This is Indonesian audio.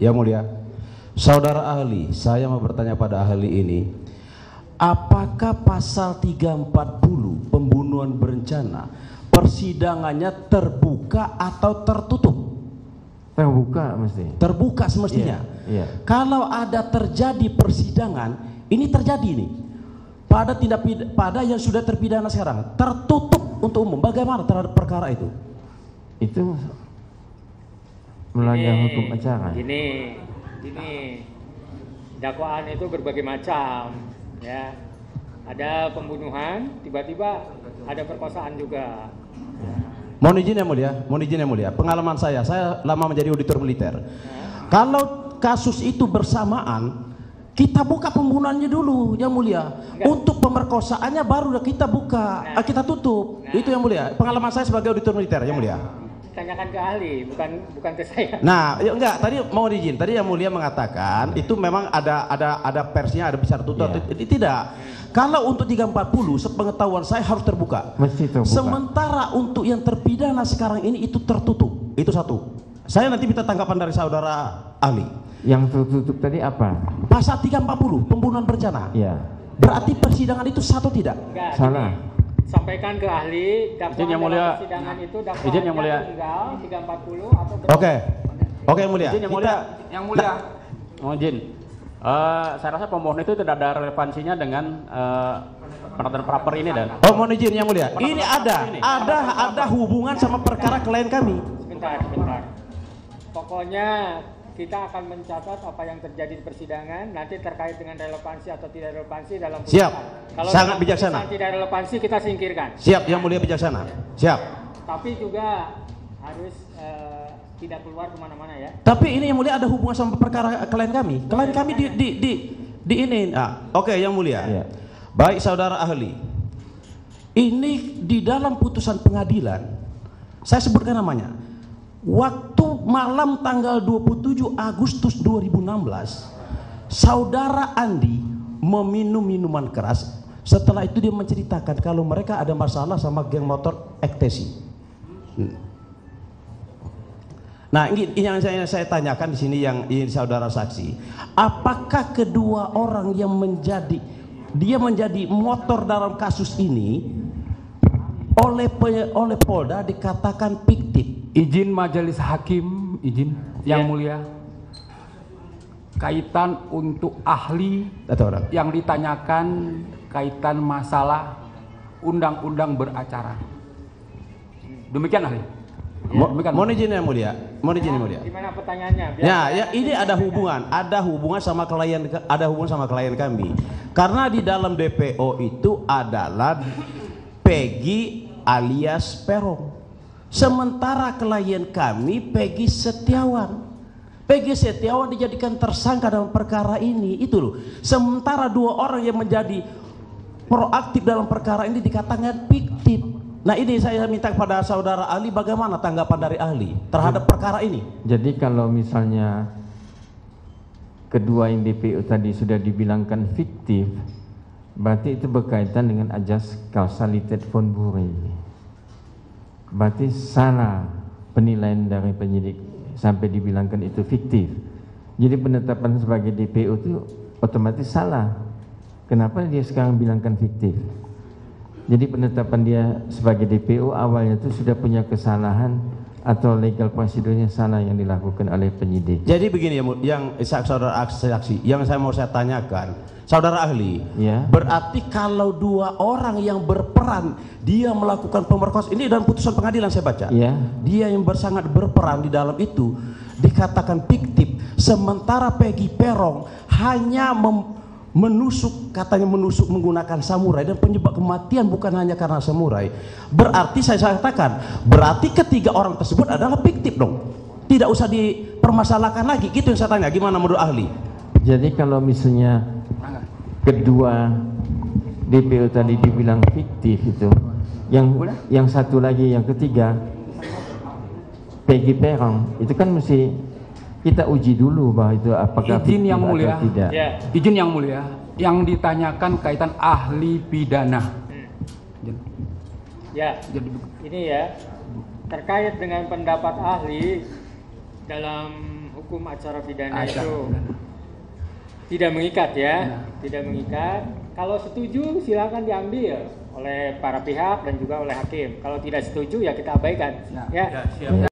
Yang mulia, saudara ahli, saya mau bertanya pada ahli ini, apakah pasal 340 pembunuhan berencana persidangannya terbuka atau tertutup? Terbuka mesti. Terbuka semestinya. Iya. Kalau ada terjadi persidangan, ini terjadi nih pada pada yang sudah terpidana sekarang, tertutup untuk umum. Bagaimana terhadap perkara itu? Itu melanggar hukum acara. Gini, dakwaan itu berbagai macam, ya. Ada pembunuhan, tiba-tiba ada perkosaan juga. Mohon izin yang mulia, pengalaman saya lama menjadi auditor militer. Kalau kasus itu bersamaan, kita buka pembunuhannya dulu, yang mulia. Untuk pemerkosaannya baru kita buka, kita tutup. Itu yang mulia. Pengalaman saya sebagai auditor militer, yang mulia. Tanyakan ke ahli, bukan ke saya. Nah, ya enggak, tadi mau izin. Tadi yang mulia mengatakan itu memang ada versinya, ada bisa tertutup. Tidak. Kalau untuk 340, sepengetahuan saya harus terbuka. Mesti terbuka. Sementara untuk yang terpidana sekarang ini itu tertutup. Itu satu. Saya nanti minta tanggapan dari saudara ahli. Yang tertutup tadi apa? Pasal 340 pembunuhan berencana. Iya. Berarti persidangan itu satu tidak? Enggak, Salah. Sampaikan ke ahli dakwaan yang mulia. persidangan itu Izin yang mulia. tinggal 340 atau Oke, yang mulia. Izin yang mulia. Yang mulia. Mohon izin. Saya rasa pemohon itu tidak ada relevansinya dengan penetapan praper ini dan. Oh, mohon izin yang mulia. Ini ada hubungan sama perkara klien kami. Sebentar. Pokoknya kita akan mencatat apa yang terjadi di persidangan, nanti terkait dengan relevansi atau tidak relevansi dalam putusan. Siap. Kalau Sangat bijaksana. tidak relevansi kita singkirkan. Siap, yang mulia bijaksana. Siap. Tapi juga harus tidak keluar kemana-mana ya. Tapi ini yang mulia ada hubungan sama perkara klien kami. Klien kami di ini. Oke, yang mulia. Iya. Baik saudara ahli. Ini di dalam putusan pengadilan, saya sebutkan namanya. Waktu malam tanggal 27 Agustus 2016, saudara Andi meminum minuman keras. Setelah itu dia menceritakan kalau mereka ada masalah sama geng motor ektasi. Nah, ini yang saya tanyakan di sini yang ini saudara saksi. Apakah kedua orang yang menjadi motor dalam kasus ini oleh Polda dikatakan fiktif? Izin majelis hakim, izin yang mulia. Kaitan untuk ahli yang ditanyakan kaitan masalah undang-undang beracara. Demikian ahli. Mohon izin yang mulia. Gimana pertanyaannya? Ya, ini ada hubungan sama klien kami. Karena di dalam DPO itu adalah Peggy alias Peron. Sementara klien kami Peggy Setiawan. Peggy Setiawan dijadikan tersangka dalam perkara ini, itu loh. Sementara dua orang yang menjadi proaktif dalam perkara ini dikatakan fiktif. Nah, ini saya minta kepada saudara ahli, bagaimana tanggapan dari ahli terhadap perkara ini? Jadi kalau misalnya kedua yang DPO tadi sudah dibilangkan fiktif, berarti itu berkaitan dengan ajas kausalitas von Bury. Berarti salah penilaian dari penyidik sampai dibilangkan itu fiktif. Jadi penetapan sebagai DPO itu otomatis salah. Kenapa dia sekarang bilangkan fiktif? Jadi penetapan dia sebagai DPO awalnya itu sudah punya kesalahan atau legal prosedurnya salah yang dilakukan oleh penyidik. Jadi begini yang saudara saksi, yang mau saya tanyakan, saudara ahli, ya. Berarti kalau dua orang yang berperan dia melakukan pemerkosaan, ini dalam putusan pengadilan saya baca, ya. Dia yang sangat berperan di dalam itu dikatakan fiktif, sementara Peggy Peron hanya menusuk menggunakan samurai, dan penyebab kematian bukan hanya karena samurai. Berarti saya katakan, berarti ketiga orang tersebut adalah fiktif dong, tidak usah dipermasalahkan lagi. Gitu yang saya tanya, gimana menurut ahli? Jadi kalau misalnya kedua DPO tadi dibilang fiktif itu, yang satu lagi, yang ketiga Peggy Peron, itu kan mesti kita uji dulu bahwa itu apakah izin yang mulia atau tidak. Ya. Izin yang mulia, yang ditanyakan kaitan ahli pidana. Ya, ini ya terkait dengan pendapat ahli dalam hukum acara pidana itu tidak mengikat ya, tidak mengikat. Kalau setuju silakan diambil oleh para pihak dan juga oleh hakim. Kalau tidak setuju ya kita abaikan. Ya. siap.